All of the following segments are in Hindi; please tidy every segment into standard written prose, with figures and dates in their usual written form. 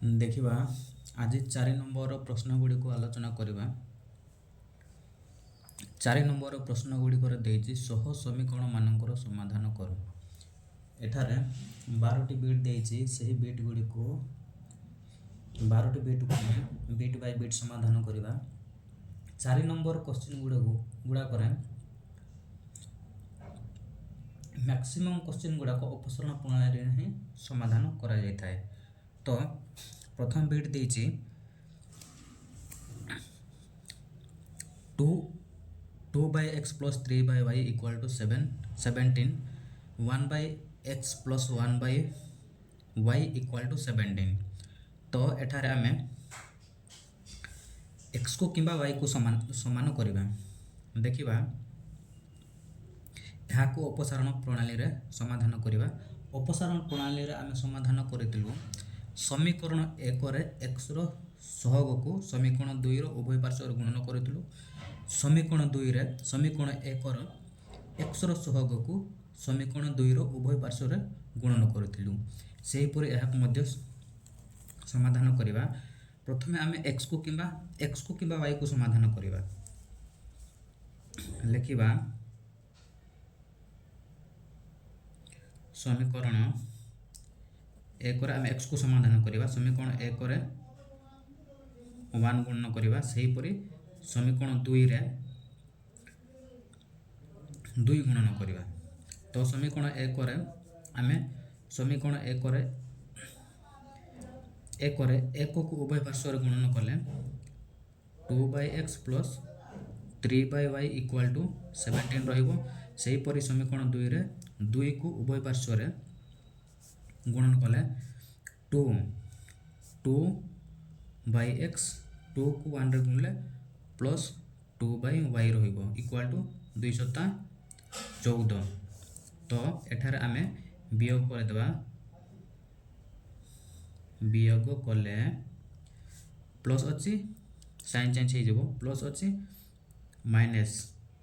देखिबा आज 4 नंबर प्रश्न गुड़ी को आलोचना करबा। 4 नंबर प्रश्न गुड़िकर देइछि सह समीकरण मानकर समाधान कर। एठारे 12टी बिट देइछि सही बिट गुड़ी को 12टी बिट को हमें बिट बाय बिट समाधान करबा। 4 नंबर क्वेश्चन गुड़ा करे मैक्सिमम क्वेश्चन गुड़ा को अपसरण प्रणाली रे ही समाधान करा जाय थाए। तो प्रथम bit देइछि 2 by x plus 3 by y equal to 17 1 by x plus 1 by y equal to 17। तो एठारे आमे x को किंबा y को समान करिबा। देखिबा यहाँ को अपसारण प्रणाली रे समाधान करिबा। अपसारण प्रणाली रे आमे समाधान करितिलु समीकरण 1 रे x रो सहग को समीकरण 2 रो उभय पार्श्व रे गुणन करितिलु। समीकरण 2 रे समीकरण 1 रो x रो सहग को समीकरण 2 रो उभय पार्श्व रे गुणन करितिलु। सेहि परि एहा को मध्य समाधान करिबा। प्रथमे आमे x को किंबा y को समाधान करिबा। लिखिबा समीकरण 1 रे आमे x को समाधान करिबा। समीकरण 1 रे 1 गुणन करिबा। सेहि परि समीकरण 2 रे 2 गुणन करिबा। तो समीकरण 1 रे आमे समीकरण 1 रे 1 को उभय पार्श्व रे गुणन कले 2 by x plus 3 by y equal to 17 रहिबो। सेहि परि समीकरण 2 रे 2 को उभय पार्श्व रे गुणन कले 2 by x 2 को 1 रे गुणले प्लस 2 by y रहिबो इक्वल टू 214। तो एठारे आमे वियोग कर देबा। वियोग कले प्लस अछि साइन चेंज हो जबो प्लस अछि माइनस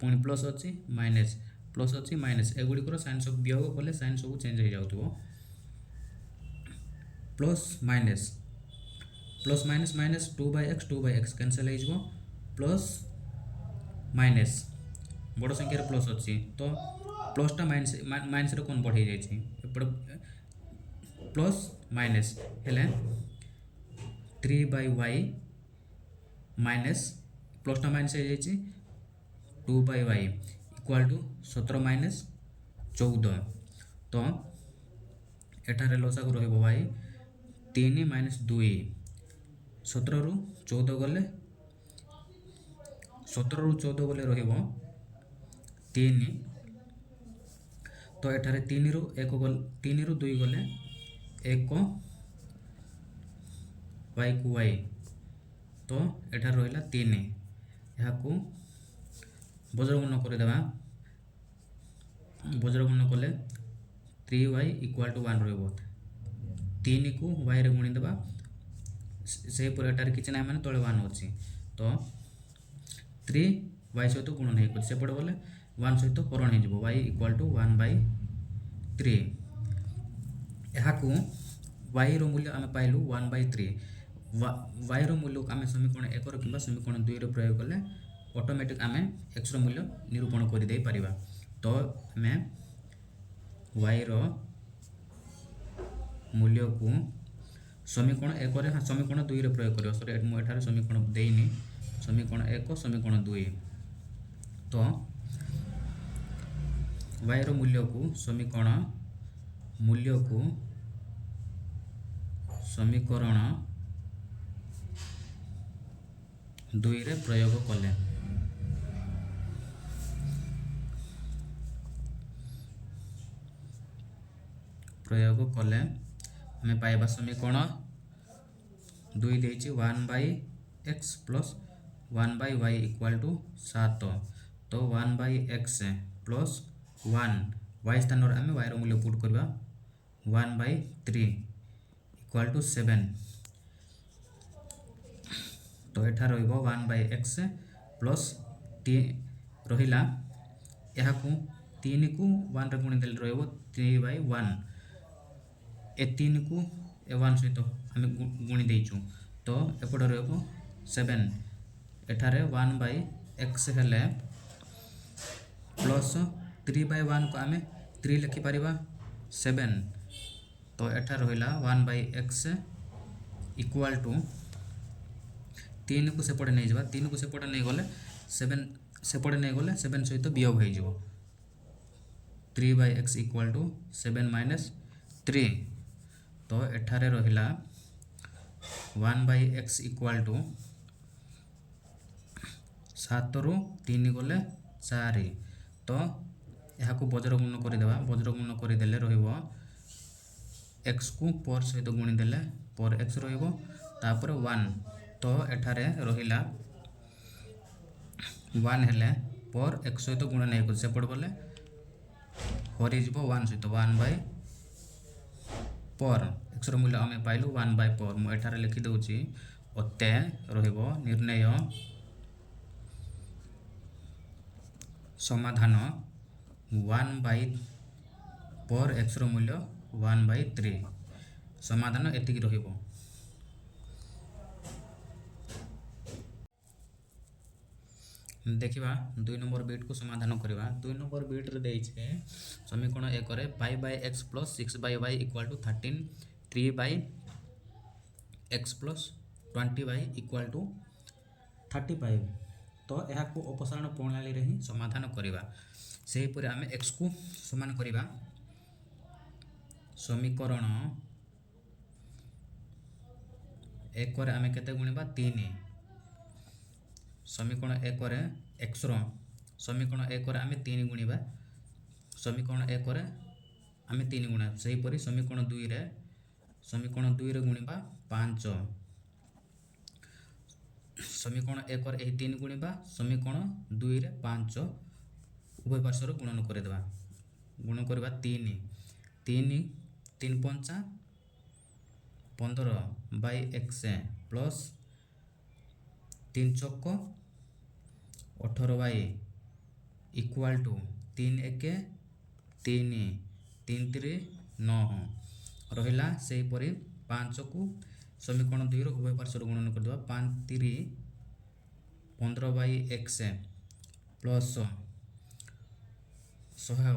पुनी प्लस अछि माइनस प्लस अछि माइनस एगुडी को साइन सब वियोग कले साइन सब चेंज हो जाउतबो। Plus minus minus 2 by x cancel हो जबो प्लस माइनस बड़ संख्या रे प्लस अछि तो प्लस टा माइनस रे कन्वर्ट हो जाय छी एपड प्लस माइनस हेले 3 by y माइनस प्लस टा माइनस हो जाय छी 2 by y इक्वल टू 17 माइनस 14। तो एठारे लसागु रहइबो y 3 माइनस 2 17 रु 14 गले 17 रु 14 गले रहइबो 3। तो एठारे 3 रु 2 गले 1 y को y तो एठार रहिला 3 यहाँ को बज्र गुणन कर देबा। बज्र गुणन कले 3y इक्वल टू 1 रहइबो 3 को y रे गुणी देबा। से पर एटार किछ नै माने तळे 1 अछि तो 3 y सहित गुणन हे को सेपड बोले 1 सहित हरण हे जबो y इक्वल टू 1 by 3। यहाँ को y रो मूल्य आमे पाइलु 1 by 3। y रो मूल्य आमे समीकरण 1 रो किबा समीकरण 2 रो प्रयोग कले ऑटोमेटिक आमे x रो मूल्य निरूपण करि देई परिबा। तो आमे y रो मूल्य को समीकरण 1 रे समीकरण 2 रे प्रयोग करियो। सॉरी मु एठारे समीकरण देइनी समीकरण 1 समीकरण 2 तो y रो मूल्य को समीकरण 2 रे प्रयोग कले हमें पाइबा समीकरण 2 देइछि 1 by x plus 1 by y equal to 7। तो 1 by x प्लस 1 y स्थान रे हमें y रो मूल्य पुट करबा 1 by 3 इक्वल टू 7। तो एठा रहिबो 1 by x प्लस 3 रहिला यहाँ को 3 को 1 रे गुणी देल रहिबो 3 by 1 ए 3 को ए वन सहित आम गुणी देचु तो एपटे रहा 7 एठारे 1/x हेले प्लस 3/1 को आम 3 लिखिपर 7 तो एठा रहा 1/x इक्वाल टू 3 को सेपटे नहीं जावा 3 को सेपटे नहीं गले 7 सेपटे नहीं गले 7 सहित वियोग हो 3/x इक्वाल टू 7 - 3 तो एठारे रहा 1/x इक्वाल टू 7 रु 3 गले 4 तो यहाँ को वज्रगुण करदेवा वज्रगुण करदेले रहिबो x को पर सहित गुणीदेले पर x रहिबो 1 तो एठारे रहिला 1 हेले पर x सहित गुण नहीं कर सेपट गले हरी जीवो 1 सहित 1 पर x रो मूल्य आम पाइलु 1 पर मु एठारे लिखि दउची अते रहिबो निर्णय समाधान 1 पर x रो मूल्य 1/3 समाधान एतिकी रहिबो। देखिबा 2 नंबर बिट को समाधान करवा 2 नंबर बिट रे देइछे समीकरण 1 रे 5/x + 6/y = 13 3/x + 20y = 35 तो यहाँ को अपसारण प्रणाली रे ही समाधान करवा से ही आम x को समान करवा समीकरण 1 रे आम केते गुणिबा 3 समीकरण 1 रे x रो समीकरण 1 रे आम 3 गुणिबा समीकरण 1 रे आम 3 गुणा से ही समीकरण 2 रे गुणिबा 5 समीकरण 1 रे 3 गुणिबा समीकरण 2 रे 5 उभय पार्श्वर गुणन करदेवा गुण करवा 3 3 5 15/x plus 3 Chowk 18y equal to 3 1 3 3 3 9 रहा से ही 5 को समीकरण 2 रो उभय पार्श्वर गुणन करदेवा 5 3 15/x प्लस 100 हम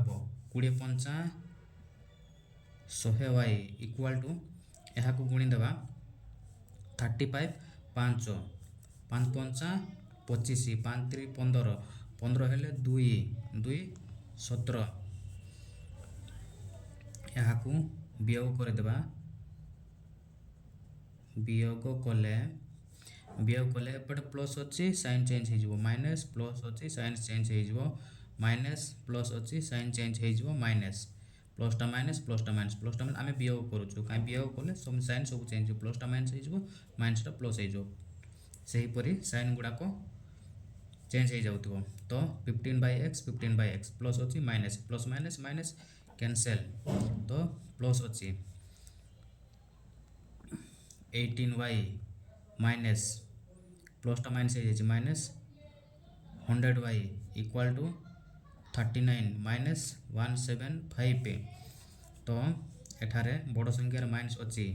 20 5 100y इक्वाल टू यहाँ को गुणीदेवा 35 5 5 5 25 5 3 15 15 हेले 2 2 17 यहाँ को वियोग करदेवा वियोग कले एपटे प्लस अच्छी साइन चेंज हो माइनस प्लस अच्छी साइन चेंज हो माइनस प्लस अच्छी साइन चेंज हो माइनस प्लसटा माइनस आम वियोग करूँ कहीं वियोग कले सब साइन सब चेंज हो प्लसटा माइनस हो माइनसटा प्लस हो सहीपरि साइन गुड़ाक चेंज हो जाऊ तो 15/x प्लस अच्छी minus plus minus minus cancel तो प्लस अच्छी 18y माइनस प्लसटा माइनस हो माइनस 100y इक्वाल टू 39 - 175 तो एठारे बड़ संख्यार माइनस अच्छी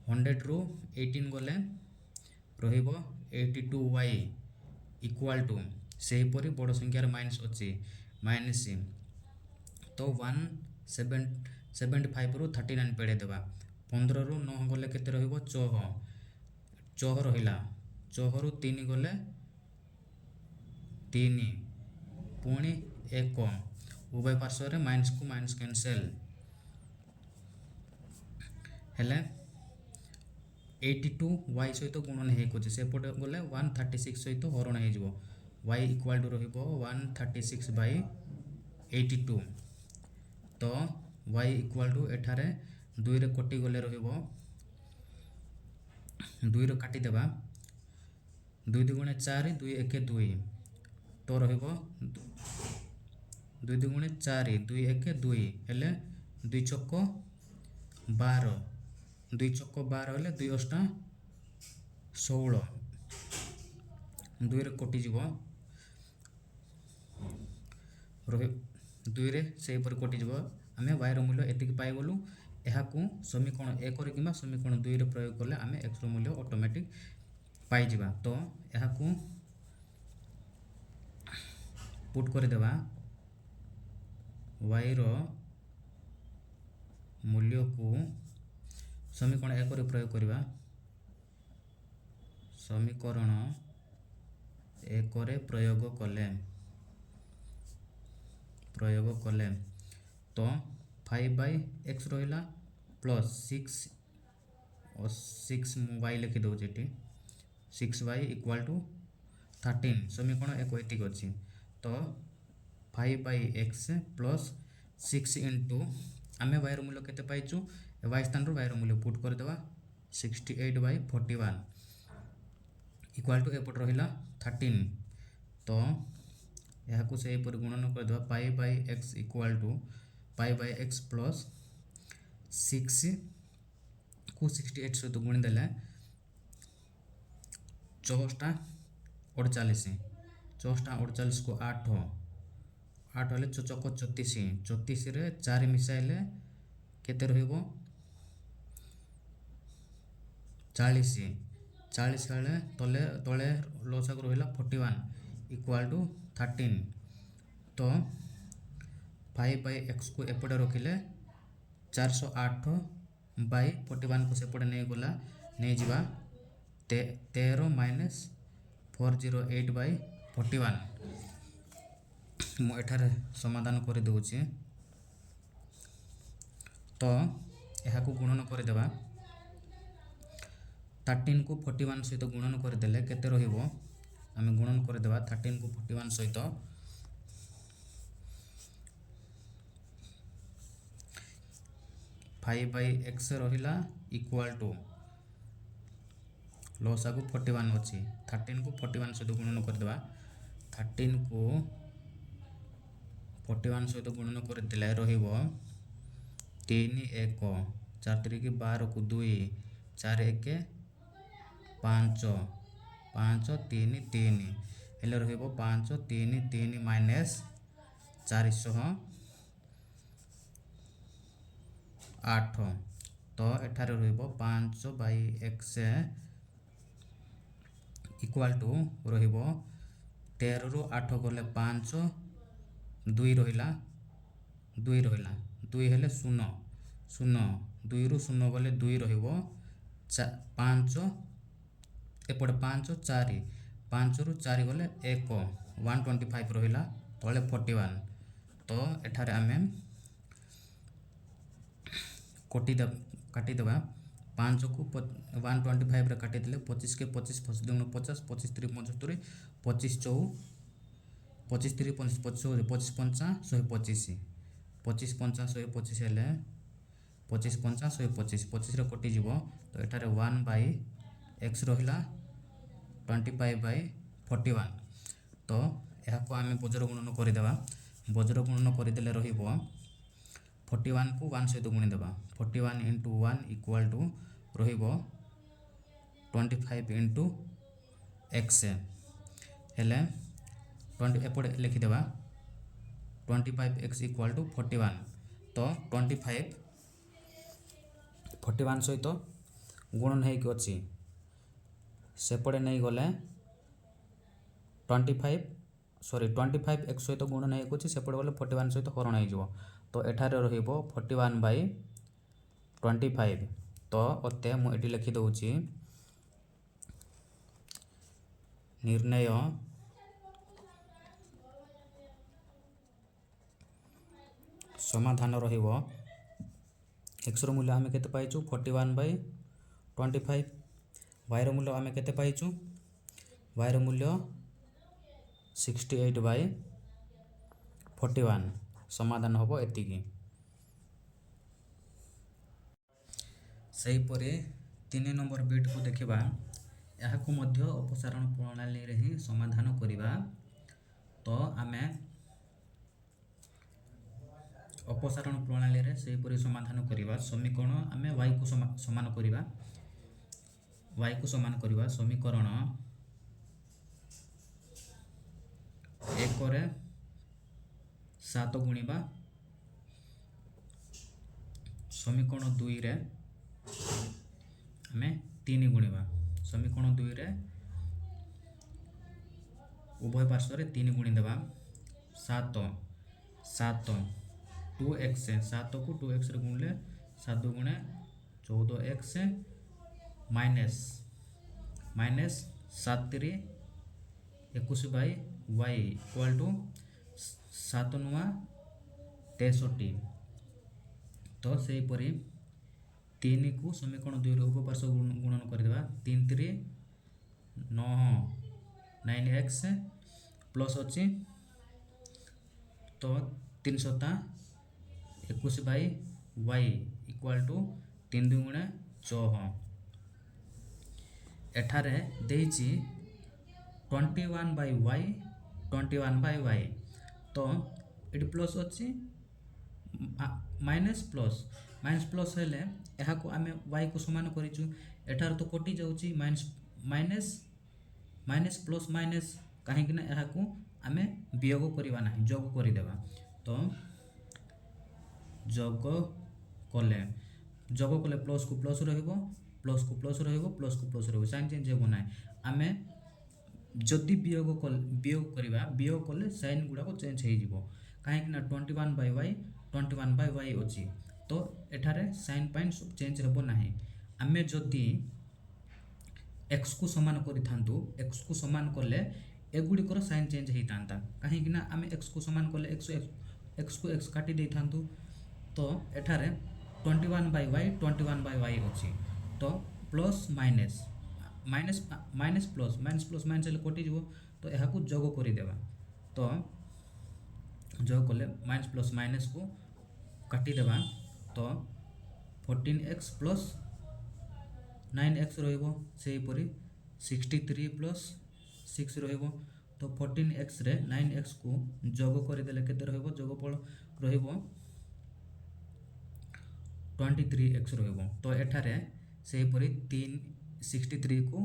100 रु 18 गले रहिबो 82y इक्वाल टू से ही बड़ संख्यार माइनस अच्छी माइनस तो 175 रु 39 पेड़े देवा 15 रु 9 गले केते रहिबो 4 रहिला 4 रु 3 गले 3 पुणी 1 उभय पार्श्वर माइनस को माइनस कैंसल हेले 82y सहित गुणन हो सेपटे गले 136 सहित हरण हो y इक्वाल टू रहिबो 136/82 तो y इक्वाल टू एठारे 2 रे कटि गले रहिबो 2 रे काटी देबा 2 2 4 2 1 2 तो रहिबो 2 2 4 2 1 2 हेले 2 चौक 12 2 चौक 12 हेले 2 8 16 2 रे कटि जीवो रहि 2 रे से पर कटि जीवो आमे y रो मूल्य एतिक पाई गलु ଏହାକୁ ସମୀକରଣ 1 କିମ୍ବା ସମୀକରଣ 2ରେ ପ୍ରୟୋଗ କଲେ ଆମେ x ର ମୂଲ୍ୟ ଅଟୋମେଟିକ୍ ପାଇଯିବା। ତ ଏହାକୁ ପୁଟ୍ କରିଦେବା, y ର ମୂଲ୍ୟକୁ ସମୀକରଣ 1ରେ ପ୍ରୟୋଗ କରିବା, ସମୀକରଣ 1ରେ ପ୍ରୟୋଗ କଲେ ତ 5/x ରହିଲା ପ୍ଲସ୍ 6 ମୁଁ y ଲେଖି ଦେଉଛି ଏଠି 6y ଇକ୍ୱାଲ୍ ଟୁ 13 ସମୀକରଣ 1 ଏତିକି ଅଛି। ତ 5/x ପ୍ଲସ୍ 6 ଇଣ୍ଟୁ ଆମେ y ର ମୂଲ୍ୟ କେତେ ପାଇଛୁ, y ସ୍ଥାନରୁ y ର ମୂଲ୍ୟ ପୁଟ୍ କରିଦେବା 68/41 ଇକ୍ୱାଲ୍ ଟୁ ଏପଟେ ରହିଲା 13। ତ ଏହାକୁ ସେହିପରି ଗୁଣନ କରିଦେବା 5/x equal to 5/x plus 6କୁ 68 ସହିତ ଗୁଣିଦେଲେ 4×48 4×48କୁ 8 ହେଲେ 34ରେ 4 ମିଶାଇଲେ କେତେ ରହିବ 40 ହେଲେ ତଳେ ଲସାଗୁ ରହିଲା 41 ଇକ୍ୱାଲ୍ ଟୁ 13। ତ 5/x କୁ ଏପଟେ ରଖିଲେ 408/41କୁ ସେପଟେ ନେଇଯିବା 13 - 408/41। ମୁଁ ଏଠାରେ ସମାଧାନ କରିଦେଉଛି। ତ ଏହାକୁ ଗୁଣନ କରିଦେବା, 13କୁ 41 ସହିତ ଗୁଣନ କରିଦେଲେ କେତେ ରହିବ, ଆମେ ଗୁଣନ କରିଦେବା 13କୁ 41 ସହିତ 5/x ରହିଲା ଇକ୍ୱାଲ୍ ଟୁ ଲସାଗୁ 41 ଅଛି, 13କୁ 41 ସହିତ ଗୁଣନ କରିଦେବା, 13କୁ 41 ସହିତ ଗୁଣନ କରିଦେଲେ ରହିବ 3 1 4 3 12କୁ 2 4 1 5 5 3 3 ହେଲେ ରହିବ 5 3 3 ମାଇନସ୍ 408। ତ ଏଠାରେ ରହିବ 5/x ଇକ୍ୱାଲ୍ ଟୁ ରହିବ 13ରୁ 8 ଗଲେ 5 2 ରହିଲା 2 ହେଲେ 0 2ରୁ 0 ଗଲେ 2 ରହିବ 5 ଏପଟେ 5 4 5ରୁ 4 ଗଲେ 1 125 ରହିଲା ତଳେ 41। ତ ଏଠାରେ ଆମେ କାଟିଦେବା 5କୁ 125ରେ କାଟିଦେଲେ 25କେ 25 25 2 50 25 3 75 25 4 25 3 25 25 5 125 25 5 125 ହେଲେ 25 5 125 25ରେ କଟିଯିବ। ତ ଏଠାରେ 1/x ରହିଲା 25/41। ତ ଏହାକୁ ଆମେ ବଜ୍ର ଗୁଣନ କରିଦେବା, ବଜ୍ର ଗୁଣନ କରିଦେଲେ ରହିବ 41କୁ 1 ସହିତ ଗୁଣିଦେବା 41 × 1 ଇକ୍ୱାଲ୍ ଟୁ ରହିବ 25 × x ହେଲେ 20 ଏପଟେ ଲେଖିଦେବା 25x ଇକ୍ୱାଲ୍ ଟୁ 41। ତ 25 41 ସହିତ ଗୁଣନ ହେଇକି ଅଛି, ସେପଟେ ନେଇଗଲେ 25x ସହିତ ଗୁଣନ ହେଇକି ଅଛି, ସେପଟେ ଗଲେ 41 ସହିତ ହରଣ ହେଇଯିବ। ତ ଏଠାରେ ରହିବ 41/25। ତ ମୁଁ ଏଠି ଲେଖିଦେଉଛି ନିର୍ଣ୍ଣୟ ସମାଧାନ ରହିବ x ର ମୂଲ୍ୟ ଆମେ କେତେ ପାଇଛୁ 41/25, y ର ମୂଲ୍ୟ ଆମେ କେତେ ପାଇଛୁ, y ର ମୂଲ୍ୟ 68/41। ସମାଧାନ ହେବ ଏତିକି। ସେହିପରି 3 ନମ୍ବର ବିଟ୍କୁ ଦେଖିବା, ଏହାକୁ ମଧ୍ୟ ଅପସାରଣ ପ୍ରଣାଳୀରେ ହିଁ ସମାଧାନ କରିବା। ତ ଆମେ ଅପସାରଣ ପ୍ରଣାଳୀରେ ସେହିପରି ସମାଧାନ କରିବା, ସମୀକରଣ ଆମେ yକୁ ସମାନ କରିବା, ସମୀକରଣ 1 ରେ 7 ଗୁଣିବା समीकरण 2 रे आमे 3 गुणिबा समीकरण 2 रे उभय पार्श्व रे 3 गुणी देबा 7 7 2x 7 को 2x रे गुणले 7 गुणे 14x minus minus 7 3 21 by y equal to 7 9 63 तो सेहीपरि 3 को समीकरण 2 रे उपपार्श्व गुणन करदेबा 3 3 9 9x प्लस अच्छी तो 3 7 21 बाई y इक्वल टू 3 2 गुणे 6 एठारे देइछि 21 बाई y 21 बाई y तो ये प्लस अच्छी माइनस प्लस हेले यहाँ को आमे y को समान करिछु एठार तो कटि जाउछि minus minus minus plus minus कहीं ना यहाँ को आमे वियोग करबा नाही जोग करि देबा तो जोग कले प्लस को प्लस रहइबो प्लस को प्लस रहइबो प्लस को प्लस रहइबो साइन चेंज हेबो नाही आमे जदि वियोग करबा वियोग कले साइन गुडा को चेंज हे जिवो कहीं ना 21 बाई y 21 बाई y अछि तो एठारे साइन पाइन चेंज हेबो नाही आमे जदि x को समान करि थांतु x को समान कले एगुडी कर साइन चेंज हे तांता कहीं ना आमे x को समान कले x को x काटी दे थांतु तो एठारे 21 बाई y 21 बाई y अछि तो plus minus minus minus plus minus हेले कटि जिवो तो यहाँ को जोग करि देबा तो जोग कले माइनस प्लस माइनस को काटी देबा तो 14x प्लस 9x रहिबो सेहीपरि 63 प्लस 6 रहिबो तो 14x रे 9x को जोग करि देले केते रहिबो जोगफल रहिबो 23x रहिबो तो एठारे सेहीपरि 63 को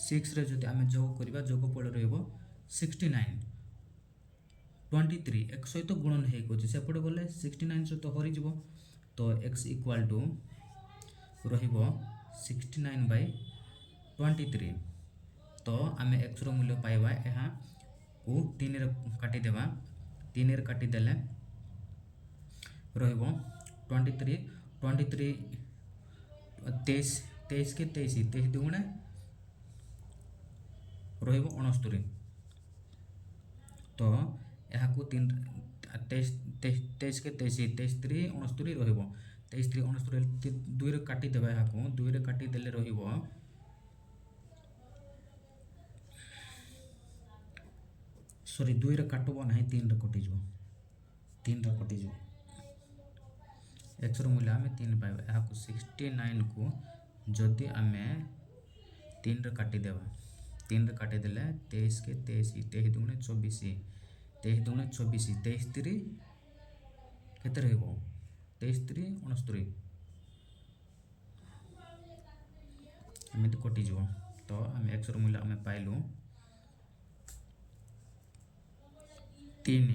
6 रे जदि आमे जोग करिबा जोगफल रहिबो 69 23 x सहित गुणन हे कोछि सेपटे गले 69 सहित हरि जिवो तो x इक्वल टू रहिबो 69 बाई 23 तो आमे x रो मूल्य पाइबा यहाँ को 3 रे काटी देबा 3 रे काटी देले रहिबो 23 23 के 23 दुगुणे रहिबो 69 तो यहाँ को 23 के 23 3 69 रहिबो 23 3 69 2 रे काटी देबा यहाँ को 2 रे काटी देले रहिबो सॉरी 2 रे काटबो नाही 3 रे कटि जो 3 रे कटि जो x रो मूल्य आमे 3 पाइबा यहाँ को 69 को जदि आमे 3 रे काटी देबा 3 रे काटी देले 23 के 23 दुगुणे 24 23 दुगुणे 24 23 3 केते रहइबो 23 3 69 एमिति कटि जो तो आमे x रो मूल्य आमे पाइलु 3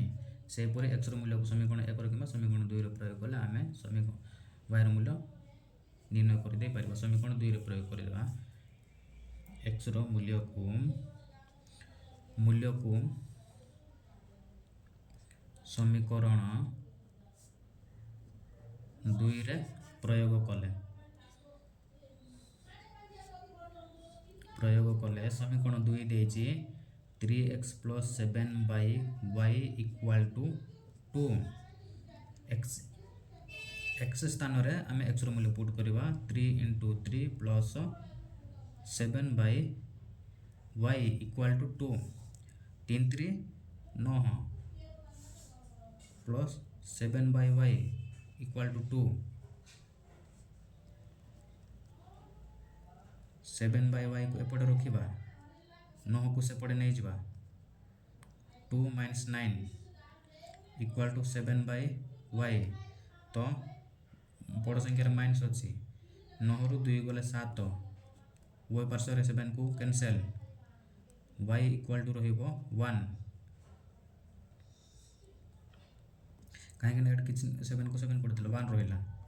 सेहीपरि x रो मूल्य को समीकरण 1 रो किबा समीकरण 2 रो प्रयोग कले आमे समीकरण y रो मूल्य निर्णय कर दे पारिबा समीकरण 2 रे प्रयोग कर देबा x रो मूल्य को समीकरण 2 रे प्रयोग कले समीकरण 2 देछि 3x plus 7 by y equal to 2 x स्थान रे आमे x रो मूल्य पुट करबा 3 into 3 plus 7 by y equal to 2 3 3 9 plus 7 by y equal to 2 7 by y को एपटे रखिबा 9 को सेपटे नहीं जावा 2 minus 9 equal to 7 by y तो बड़ संख्यार माइनस अच्छी 9 रु 2 गले 7 वो पार्श्व 7 को कैंसल y इक्वल टू रहिबो 1 कहीं एट कि 7 को 7 कर 1 रहा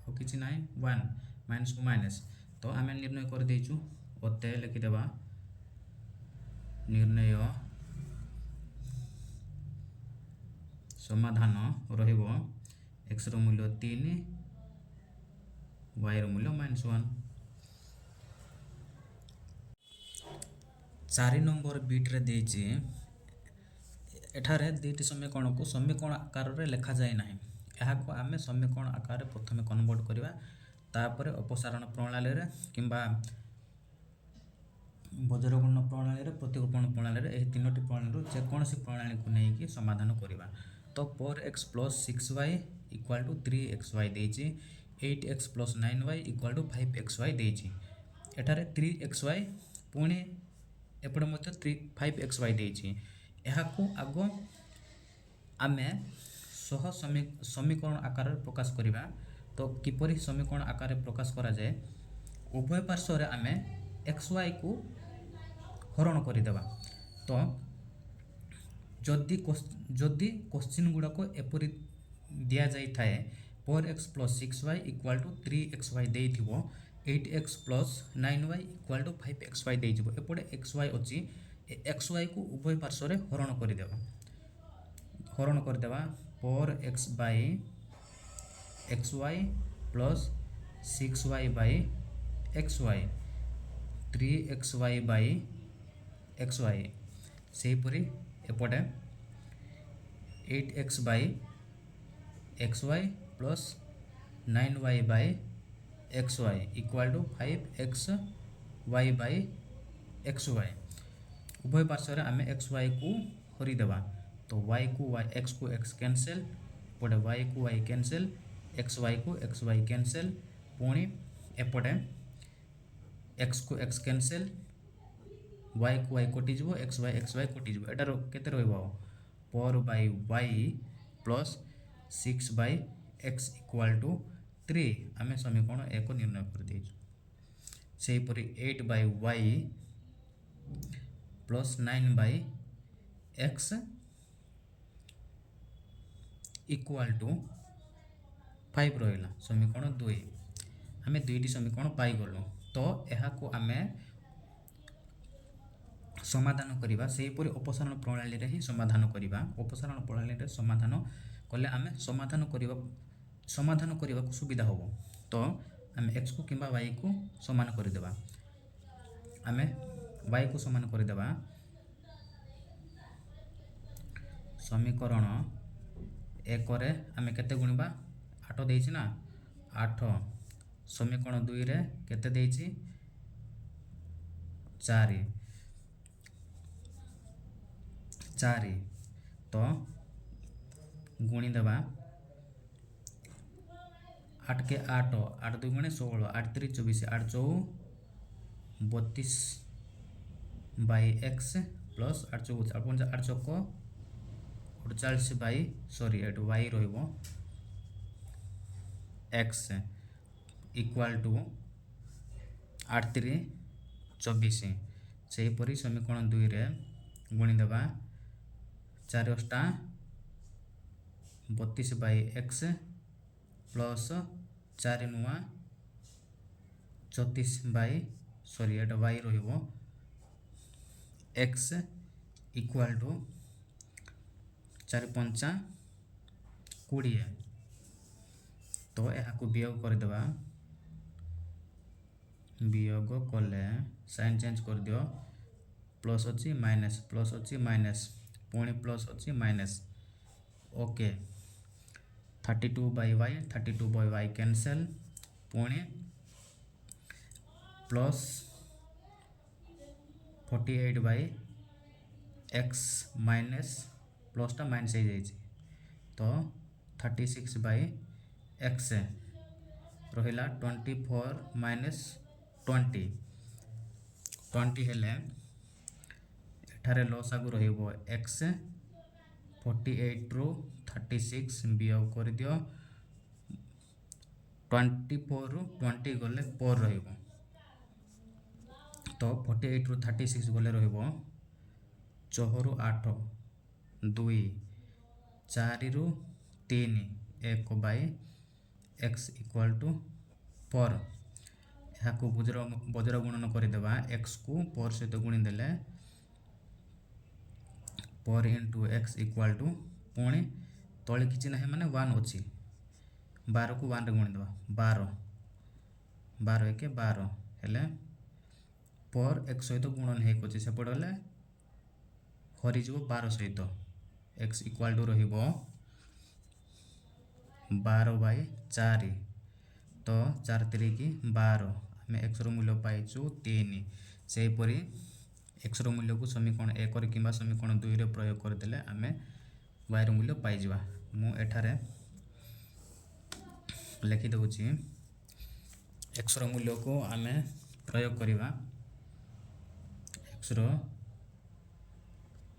और कि ना 1 माइनस को माइनस तो आम निर्णय कर देचु अते लिखिदेवा निर्णय समाधान रहिबो एक्स रो मूल्य 3 वाई रो मूल्य -1। 4 नंबर बीट रे देछि एठारे दुईटी समीकरण को समीकरण आकार रे लिखा जाए ना यहाँ आम समीकरण आकार प्रथम कन्वर्ट करवा तापर अपसारण प्रणाली रे किंबा बज्रगुणन प्रणाली रे प्रतिरूपण प्रणाली रे एही तीनोटी प्रणाली जेकोसी प्रणाली को लेकिन समाधान करवा तो 4x + 6y = 3xy देछि 8x + 9y = 5xy देछि एठारे 3xy पुणी एपटे मध्य 5xy देछि एहाकू आगो आमे सह समीकरण आकार प्रकाश करिबा तो किपरि समीकरण आकार प्रकाश करा जाए उभय पार्श्व रे आमे xy को हरण करदेवा तो जदि क्वेश्चन गुड़ाक एपरी दि जाई थाए 4x + 6y = 3xy देइथिबो 8x + 9y = 5xy देइथिबो एपटे xy अछि xy को उभय पार्श्व रे हरण करदेवा 4x / xy + 6y / xy 3xy / xy सेहीपरि एपटे 8x / xy + 9y / xy = 5xy / xy उभय पार्श्व आम xy को हरिदेवा तो y को y x को x कैंसल एपटे y को y कैंसल xy को xy कैंसल पुणी एपटे x को x कैंसल y को y कटिଯିव xy कटिजिव एटार केते रहइबो 4/y + 6/x = 3 आम समीकरण 1 निर्णय कर देइछु सेहीपरि 8/y + 9/x = 5 रहिला समीकरण 2 आम दुईटी समीकरण पाइगलु तो यहाँ को आम समाधान करवा सेहीपरि अपसारण प्रणाली रे ही समाधान करवा अपसारण प्रणाली रे समाधान कले आम समाधान करने को सुविधा हम तो आम x को किंबा y को समान करदेवा आम y को समान करदेवा समीकरण 1 रे आम केते गुणिबा 8 देछि ना 8 समीकरण 2 रे केते देछि 4 तो गुणी देवा 8 के 8 8 2 गुणे 16 8 3 24 8 4 32/x + 8 4 8 चौक 48 सॉरी एट y रहिबो x = 8 3 24 सेहीपरि समीकरण 2 रे गुणी देवा 4 8 32/x + 4 9 34 सॉरी एट y रहिबो x = 4 5 20 तो यहाँ को वियोग करदेवा वियोग कले साइन चेंज कर दियो प्लस अच्छी माइनस प्लस अच्छी माइनस पुणी प्लस अच्छी minus okay 32/y 32/y cancel पुणी प्लस 48/x माइनस प्लसटा माइनस हो जाए तो 36/x रहिला 24 - 20 हेले एठारे लस आगु रहिबो x 48 रु 36 वियोग कर दियो 24 रु 20 गले 4 रहिबो तो 48 रु 36 गले रहिबो 4 रु 8 2 4 रु 3 1 बाय x इक्वल टू 4 यहाँ को बज्र गुणन करदेवा x को 4 सहित गुणी देले 4 इंटू एक्स इक्वल टू पुणी तले किसी ना माने 1 अच्छी 12 को 1 रे गुणीदेवा 12 1 12 हेले 4 x सहित गुणन होची सेपट गले हरीज 12 सहित x इक्वल टू रहिबो 12 बाय 4 तो 4 3 की 12 आम x रो मूल्य पाइचु 3 से परी x रो मूल्य को समीकरण 1 कि समीकरण 2 रे प्रयोग करदेले आम y रो मूल्य पाइजा मु एठारे लिखि दउछि x रो मूल्य को आम प्रयोग करिवा x रो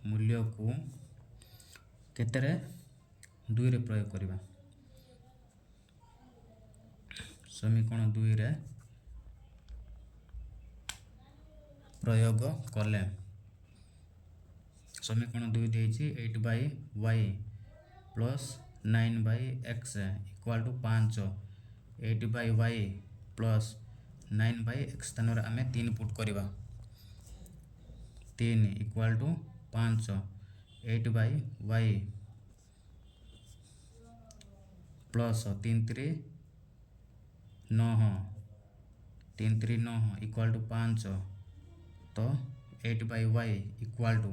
मूल्य को केतरे 2 रे प्रयोग करिवा समीकरण 2 रे प्रयोग कले समीकरण 2 देछि 8 by y plus 9 by x equal to 5 8 by y plus 9 by x स्थान रे आमे 3 पुट करबा 3 equal to 5 8 by y plus 3 3 9 3 3 9 equal to 5 तो 8 बाय y इक्वल टू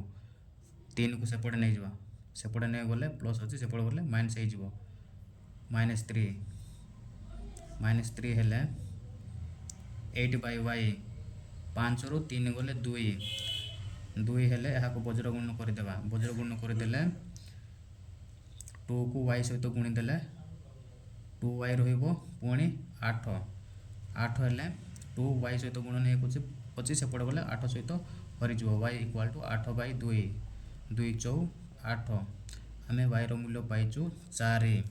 3 को सेपटे नहीं जावा सेपटे नहीं गले प्लस अच्छे सेपटे गले माइनस हो -3 हेले 8 बाय y 5 रु 3 गले 2 हेले यहाँ को बज्र गुणन करदेवा बज्र गुणन करदेले 2 को y सहित गुणी देले 2y रहिबो पुणी 8 हेले 2y सहित गुणन होची अच्छी सेपटे गले 8 सहित हरीज y इक्वल टू 8 बाय 2 2 4 8 आम y रो मूल्य पाइचु 4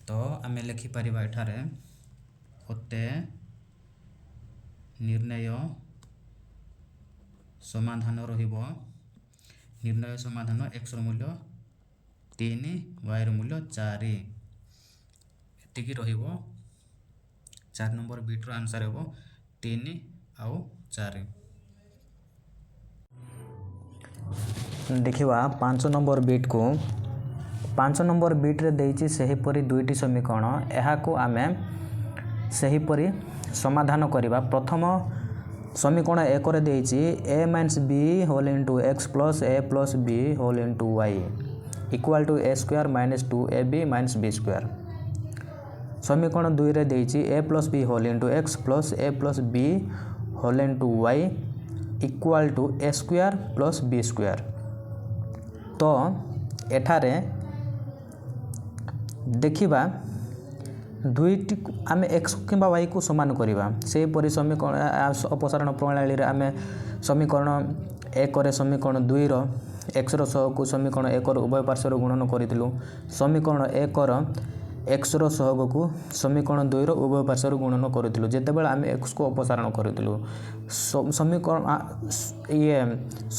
तो आम लिखिपर एठारे होते निर्णय समाधान रहिबो निर्णय समाधान x रो मूल्य 3 y रो मूल्य 4 एतिकी रहिबो 4 नंबर बीट रो आंसर हेबो 3 आउ 4 देखिवा 5 नंबर बीट को 5 नंबर बीट रे देइछि सही परी दुईटी समीकरण एहा को आमे सही परी समाधान करिवा प्रथम समीकरण 1 रे देइछि a - b whole into x plus a plus b whole into y equal to a square minus 2ab minus b square समीकरण 2 रे देइछि a plus b whole into x plus a plus b whole into y equal to a square plus b square तो एठारे देखिबा दुईटी आम x किंबा y को समान करिबा से परि समीकरण अपसारण प्रणाली रे आम समीकरण 1 रे समीकरण 2 रो x रो सहग को समीकरण 1 रो उभय पार्श्व रो गुणन करितलु समीकरण 1 रो x रो सहग को समीकरण 2 रो उभय पार्श्व रो गुणन करितलु जेते बेला आम x को अपसारण करितलु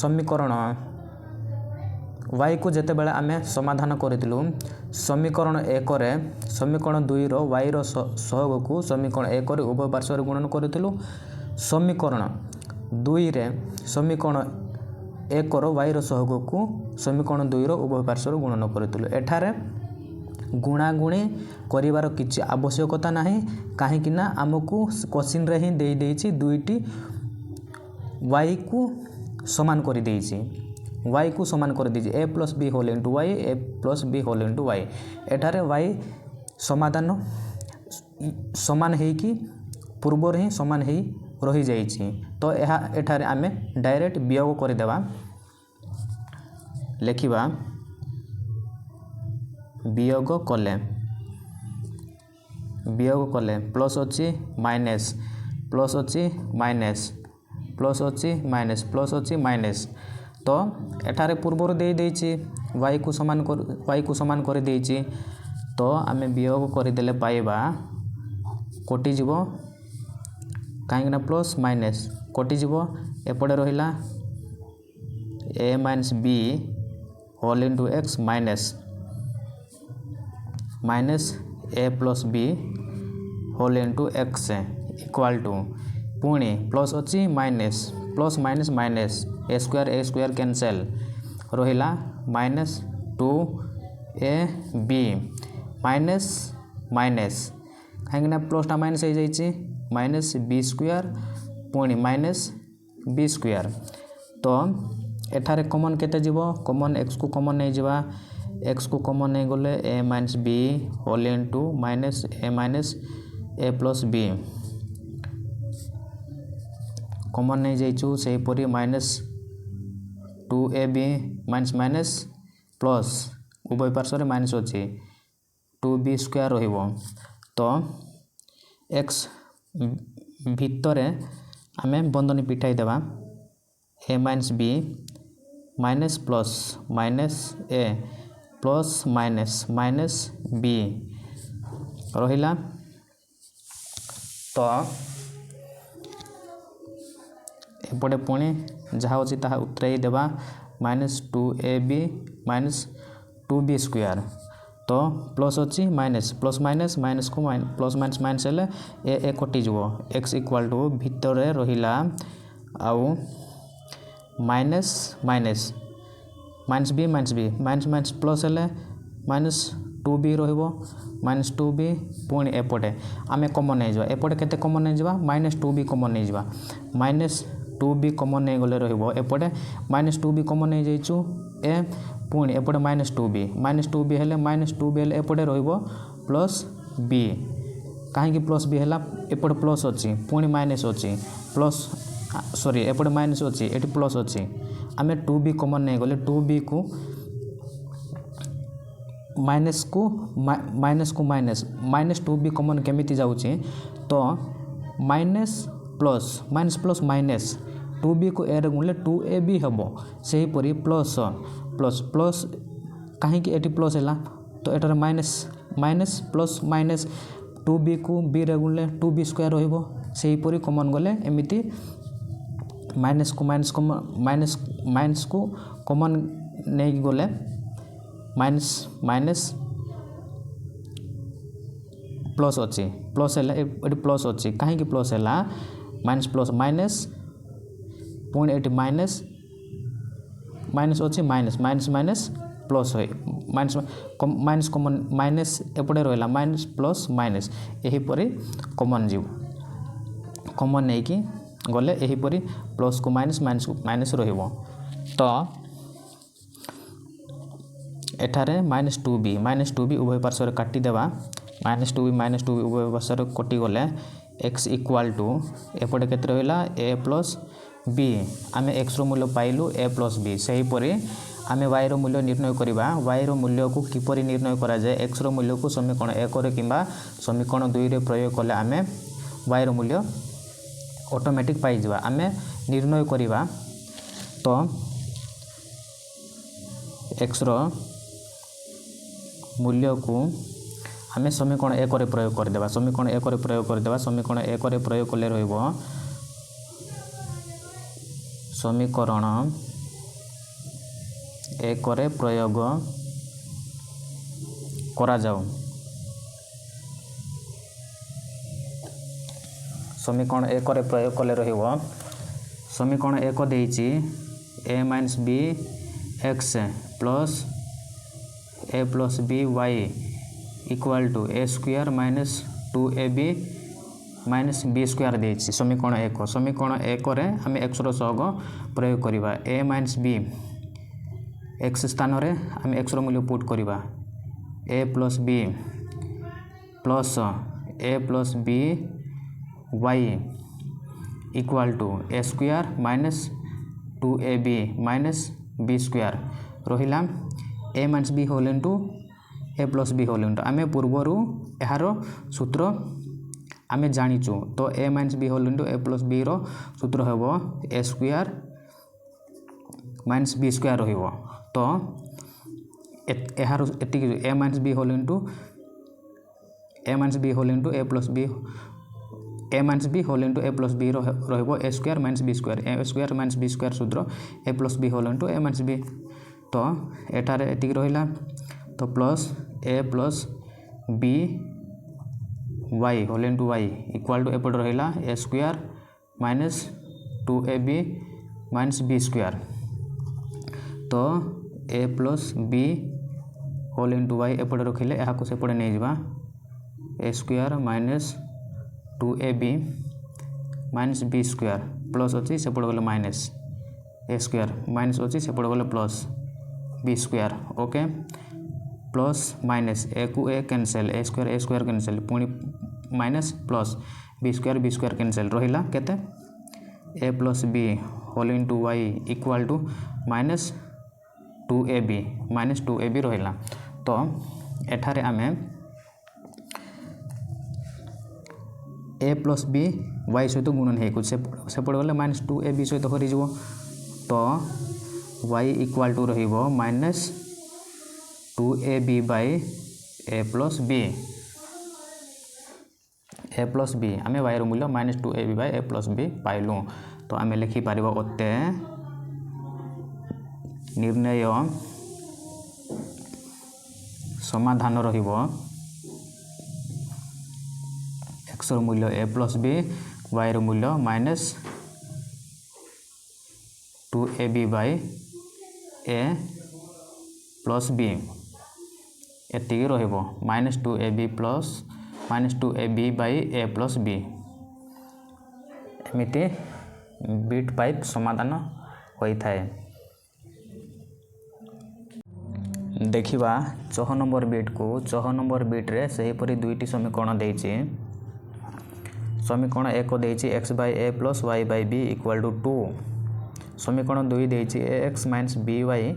समीकरण y को जेते बेला आमे समाधान करितलु समीकरण 1 रे समीकरण 2 रो y रो सहग को समीकरण 1 रे उभय पार्श्व रे गुणन करितलु समीकरण 2 रे समीकरण 1 रो y रो सहग को समीकरण 2 रो उभय पार्श्व रे गुणन करितलु एठारे गुणागुणी करिवार किछि आवश्यकता नाही काहे कि ना हमकु क्वेश्चन रे ही देई देछि दुईटी y को समान करि देछि y को समान कर दीजिए a plus b whole into y a plus b whole into y एठारे y समाधान समान है कि पूर्वर ही समान है रही जाइछि तो यह एठारे आमे डायरेक्ट वियोग कर देबा लेखिबा वियोग कले प्लस अछि माइनस प्लस अछि माइनस प्लस अछि माइनस प्लस अछि माइनस तो एठारे पूर्वर दे देछि y को समान कर देछि तो आमे वियोग कर देले पाइबा कोटि जीवो काहे ना प्लस माइनस कोटि जीवो एपडे रहिला a - b whole into x minus minus a plus b whole into x equal to पुणी प्लस अच्छी minus plus minus minus a square cancel रहिला माइनस 2ab माइनस माइनस कहीं प्लसटा माइनस हो जाइए माइनस बी स्क्वायर पुणी माइनस बी स्क्वायर तो एठारे कॉमन केते जीवो कॉमन एक्स को कॉमन नहीं जावा एक्स को कॉमन नहीं गले a minus b whole into minus a plus b common नहीं जाइछु से परी minus 2ab minus minus plus उभय पार्श्व माइनस अच्छी 2b स्क्वायर रहिबो तो एक्स भितर आमे बंधनी पिठाई देवा a minus b minus plus minus a plus minus minus b रहिला तो एपटे पुणी जहाँ अच्छी ताहा उतराई देवा minus 2ab minus 2b square तो प्लस अच्छी माइनस प्लस माइनस माइनस को प्लस माइनस माइनस हेले ए कटिज एक्स इक्वाल टू भितर रहिला आउ minus minus minus b minus minus plus हेले माइनस 2b रहिबो माइनस 2b पुणी एपटे आमे कॉमन नहीं जावा एपटे केते कॉमन नहीं जावा माइनस 2b कॉमन नहीं जावा माइनस 2b कॉमन नहीं गले रहिबो एपटे माइनस 2b कॉमन नहीं जाइछु ए पुणी एपटे माइनस 2b हेले माइनस 2b हेले एपटे रहिबो प्लस b कहीं प्लस b हेला एपटे प्लस अच्छी पुणी माइनस अच्छी प्लस सॉरी एपटे माइनस अच्छी एटी प्लस अच्छी आमे 2b कॉमन नहीं गले 2b को माइनस माइनस 2b कॉमन केमिति जाउची तो माइनस प्लस माइनस 2b को ए रे गुणले 2ab हेबो सेही परी प्लस प्लस प्लस कहीं एटी प्लस हैला तो एटार minus minus plus minus 2b को b रे गुणले 2b स्क्वायर रहिबो सेही परी कॉमन गले एमिति माइनस को कॉमन नहीं गले माइनस माइनस प्लस अच्छी प्लस है ये प्लस अच्छी कहीं प्लस है माइनस प्लस माइनस पुणी ये माइनस माइनस अच्छी माइनस माइनस माइनस प्लस है माइनस कॉमन माइनस एपटे रहा माइनस प्लस माइनस यहीपरी कॉमन जीव कॉमन नहीं कि गले यहीपरी प्लस को माइनस माइनस रहिबो तो एठारे माइनस 2b उभय पार्श्व काटी देवा माइनस 2b उभय पार्श्व कटि गले एक्स इक्वाल टू एपटे केते रहिला ए प्लस बी आमे एक्स रो मूल्य पाइलु ए प्लस बी सही परी आमे y रो मूल्य निर्णय करिबा y रो मूल्य को किपरि निर्णय करा जाय x रो मूल्य को समीकरण 1 रे किंबा समीकरण 2 रे प्रयोग कले आमे y रो मूल्य ऑटोमेटिक पाई जबा आमे निर्णय करिबा तो x रो मूल्य को आमे समीकरण 1 रे प्रयोग कर देबा समीकरण 1 रे प्रयोग कर देबा समीकरण 1 रे प्रयोग कले रहइबो समीकरण 1 रे प्रयोग करा जाओ समीकरण 1 रे प्रयोग कले रहइबो समीकरण 1 देइछि a minus b x plus a plus b y equal to a square minus 2ab minus B square देइछि समीकरण 1 रे आम एक्स रो सहग प्रयोग करिबा ए माइनस बी एक्स स्थान रे आम एक्स रो मूल्य पुट करिबा a plus b y equal to a square minus 2ab minus B square रहिला a minus b whole into a plus b whole into आम पूर्वर यार सूत्र आमे जानिचु तो a minus b whole into a plus b रो सूत्र हेबो a square minus B square रहिबो तो यार एति a minus b whole into a plus b a minus b whole into a plus B रहिबो a square minus B square सूत्र a plus b whole into a minus b तो एटारे एति रहिला तो plus b y whole into y equal to एपटे रहा a square minus 2ab minus B square तो a plus b whole into y एपटे रखिले यहाँ को सेपटे नहीं जावा a square minus 2ab minus B square plus अच्छी सेपटे गले माइनस ए स्क्वायर माइनस अच्छी सेपटे गले plus b square okay plus minus a को ए कैंसल ए स्क्वायर कैंसल पुणी minus plus b square cancel रहा केते a plus b whole into y equal to minus 2ab रहा तो एठारे आमे ए प्लस बी वाई सहित गुणन हो सेपटे गले माइनस 2ab सहित हरिज तो वाई इक्वाल टू रहिबो minus 2ab bye a plus B आम वाई मूल्य minus 2ab bye a plus B पाइलु तो आम लिखिपर अते निर्णय समाधान रहिबो एक्स मूल्य ए प्लस बी वाई मूल्य minus 2ab bye a plus B एतिकी रहिबो minus 2ab bye a plus B एमिति बिट पाइप समाधान होता है। देखिबा 6 नंबर बिट को 6 नंबर बिट रे सेहीपरि दुईटी समीकरण देइछि समीकरण 1 देइछि x by a plus y by b equal to 2 समीकरण 2 देइछि ax minus by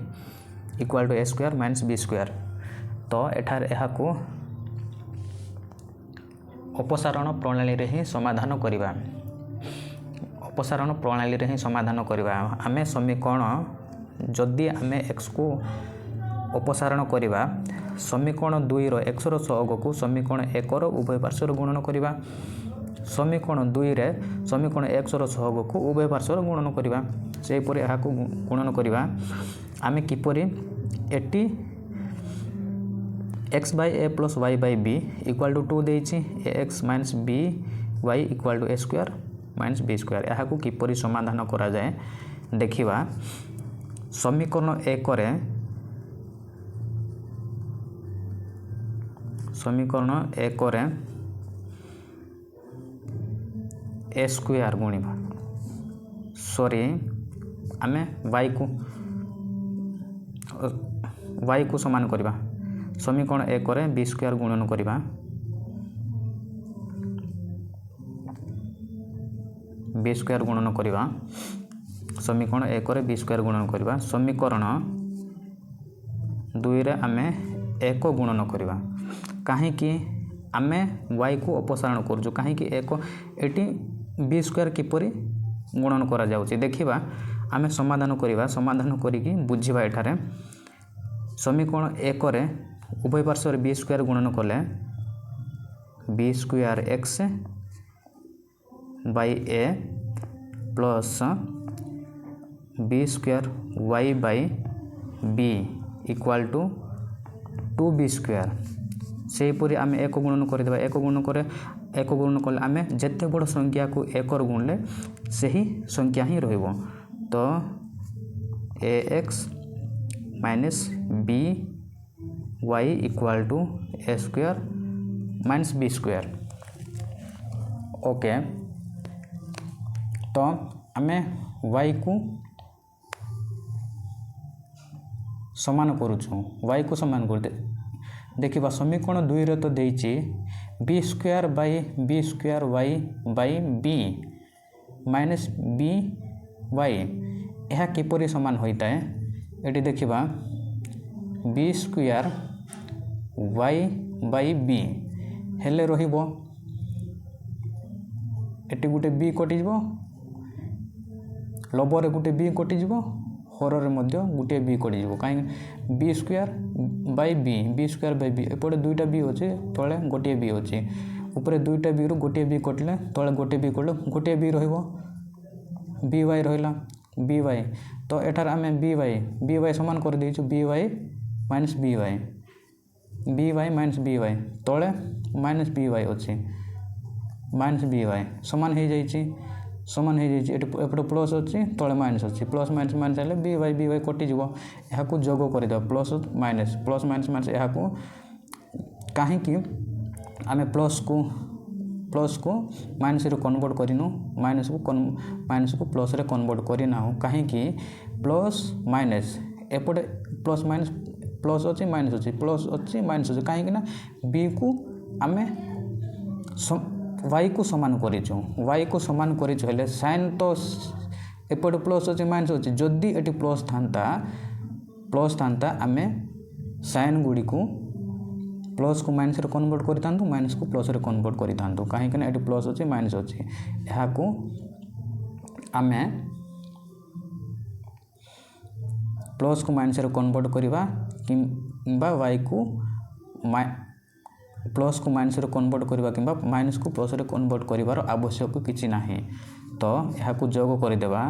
equal to a square minus b square तो एठार एहा को अपसारण प्रणाली रे ही समाधान करिबा अपसारण प्रणाली रे ही समाधान करिबा आमे समीकरण जदि आमे x को अपसारण करिबा समीकरण 2 रो x रो सहग को समीकरण 1 रो उभय पार्श्व गुणन करिबा समीकरण 2 रे समीकरण 1 रो सहग को उभय पार्श्व गुणन करिबा सेहि परे एहा को गुणन करिबा आमे किपरि एटी x by a plus y by b equal to 2 देइछि ax minus b y equal to a square minus b square एहा को किपरि समाधान करा जाए देखिबा समीकरण 1 रे समीकरण 1 रे ए स्क्वायर गुणिबा सॉरी आमे y को समान करिबा समीकरण 1 रे b स्क्वायर गुणन करिबा b स्क्वायर गुणन करिबा समीकरण 1 रे b स्क्वायर गुणन करिबा समीकरण 2 रे आमे 1 गुणन करिबा कहीं कि आमे y को अपसारण करजु कहीं कि 1 एटी b स्क्वायर किपरि गुणन करा जाउछि देखिबा आमे समाधान करिबा समाधान करिकि बुझिबा एठारे समीकरण 1 रे उभय पार्श्व रे b स्क्वायर गुणन कले b square x by a plus b square y by b equal to 2b square सेहीपरि आम 1 गुणन करदेबा 1 गुणन कले आम जेते बड़ संख्या को 1 गुणले सही संख्या ही रहिबो तो ax minus b y equal to a square minus b square okay तो आम y को समान करूछु y को समान करते देखिबा समीकरण 2 रे तो देइछि b square by b square y by b minus b y यह किपरि समान होता है एटी देखिबा b square y by b हेले रहिबो एटी गुटे b कटि जबो लबरे गुटे b कटि जबो हररे मध्य गुटे b कटि जबो काई b square by b square by b एपटे दुईटा b अछि तळे गोटे b अछि ऊपर दुईटा b रु गोटे b कटले तळे गोटे b कटले गोटे b रहिबो by रहिला by तो एठार आमे by समान कर दैछु by minus by B Y minus B Y तले माइनस बी वाई अच्छे माइनस बी वाई सामान हो जाइए एपटे प्लस अच्छी तले माइनस अच्छी प्लस माइनस माइनस हेल्ले बी वाई कटिज यहाँ जोग करदे प्लस माइनस माइनस यहाँ कहीं आम प्लस को माइनस रे कन्वर्ट करूँ माइनस को प्लस रे कन्वर्ट करना कहीं प्लस माइनस एपटे प्लस माइनस प्लस अच्छी माइनस अच्छी कहीं बी को आम वाई को सामान करें साइन तो एपटे प्लस अच्छे माइनस अच्छे जदि ये प्लस था आम साइन गुड़ी को प्लस को माइनस रे कन्वर्ट करूँ माइनस को प्लस रे कन्वर्ट करूँ कहीं ये प्लस अच्छे माइनस अच्छे यहाँ को आम प्लस को माइनस रे कन्वर्ट करवा कि वाई को प्लस को माइनस रे कन्वर्ट करवा कि माइनस को प्लस रे कन्वर्ट करिवार आवश्यक किछि नाही तो यहाँ को जोग करदेवा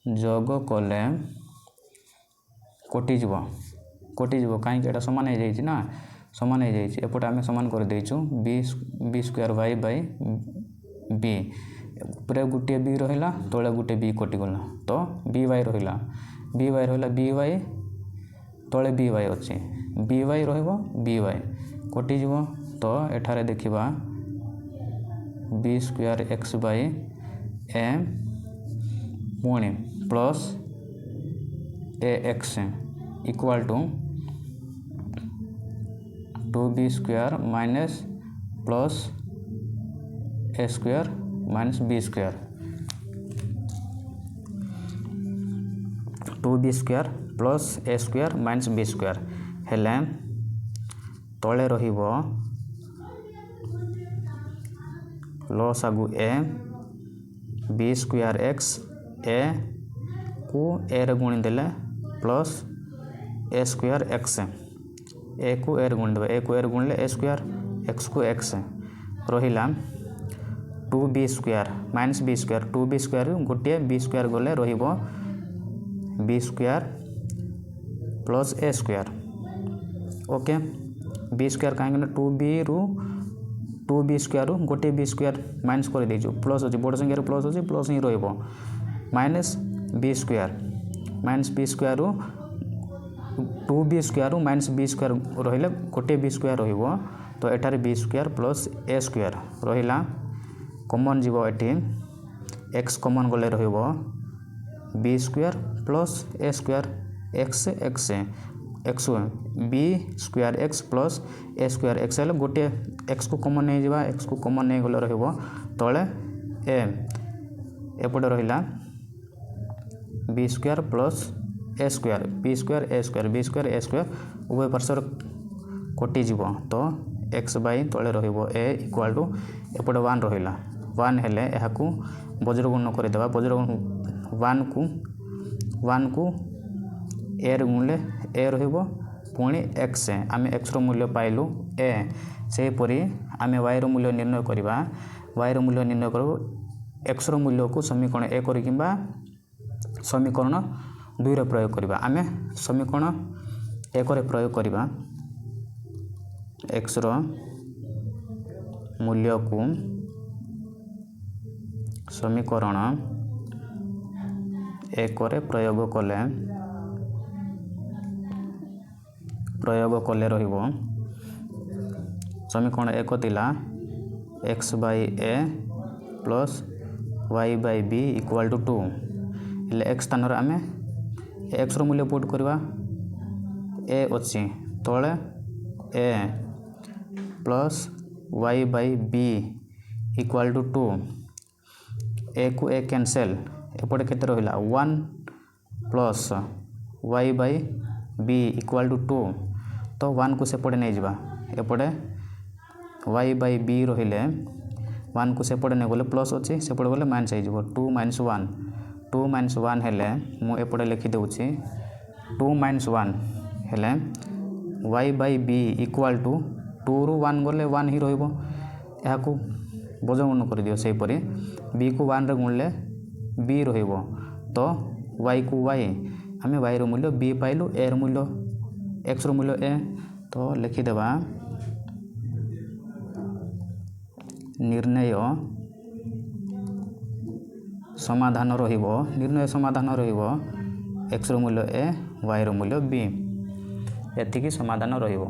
जोग कले कटिज कहीं एटा सामान हो जाइए ना सामान हो जाइए एपटे आम सामान कर देइछु B square Y by B पूरे गोटे बी रहा तले गोटे बी कटिगला तो बी वाई रहा बी वाई तले बी वाई अच्छे बी वाई बी वाई कटिज तो एठारे देखिबा B square X by A पुणी plus A X equal to 2b square minus plus A square minus B square 2b square plus A square minus B square हेले तले रहिबो लॉस आगु ए बी स्क्वायर एक्स ए को ए रे गुणी देले प्लस ए स्क्वायर एक्स ए को ए रे गुणी देबे ए को ए रे गुणले ए स्क्वायर एक्स को एक्स रहिला 2b square minus B square 2b square गोटे बी स्क्वायर गले रहिबो बी स्क्वायर प्लस ए स्क्वायर ओके बी स्क्वायर कहीं 2b स्क्वायर गोटे बी स्क्वायर माइनस कर देचु प्लस अच्छे बड़ संख्यार प्लस अच्छे प्लस ही रहिबो minus B square 2b square minus B square रहिले गोटे बी स्क्वायर रहिबो तो एटार बी स्क्वायर प्लस ए स्क्वायर रहिला कॉमन जीवो एटी एक्स कॉमन गले रहिबो बी स्क्वायर प्लस ए square X B square X plus ए स्क्वायर एक्स हेल्ले गोटे एक्स को कॉमन नहीं जावा एक्स को कॉमन नहीं गले रहिबो तले ए एपटे रहिला बी स्क्वायर प्लस ए स्क्वायर बी स्क्वायर ए स्क्वायर उभय पार्श्वर कटि जीवो तो एक्स बाई तले रहिबो ए इक्वाल टू एपटे 1 रहिला 1 हेले यहाँ को वज्रगुण करदेवा वज्रगुण 1 को ए रे गुणले ए रहिबो पुणी एक्स आम एक्स रो मूल्य पाइलु ए से परी आम वाई रो मूल्य निर्णय करवा वाई रो मूल्य निर्णय कर एक्स रो मूल्य को समीकरण 1 रे किंबा समीकरण 2 रे प्रयोग करवा आम समीकरण 1 रे प्रयोग करवा एक्स रो मूल्य को समीकरण 1 रे प्रयोग कले रहिबो समीकरण 1 थिला x by a plus Y by B equal to 2 हेले एक्स स्थान रे आमे एक्स रो मूल्य पुट करवा ए अच्छी तले A plus Y by B equal to 2 A को ए कैंसल एपटे केते रहिला 1 plus Y by B equal to 2 तो 1 को सेपटे नहीं जावा एपटे वाई बाई बी रहिले 1 को सेपटे नहीं गले प्लस अच्छी सेपटे गले माइनस हो 2 माइनस 1 हेले मु एपटे लिखि देउछि 2 माइनस 1 हेले y by B equal to 2 रु 1 गले 1 ही रहिबो या को बजगुण कर दियो से परी बी को 1 रे गुणले बी रहिबो तो वाई को वाई आम वाई रो मूल्य बी पाइलु ए रो मूल्य एक्स रो मूल्य ए तो लिखिदेवा निर्णय समाधान रहिबो x रो मूल्य a y रो मूल्य b एतिकी समाधान रहिबो।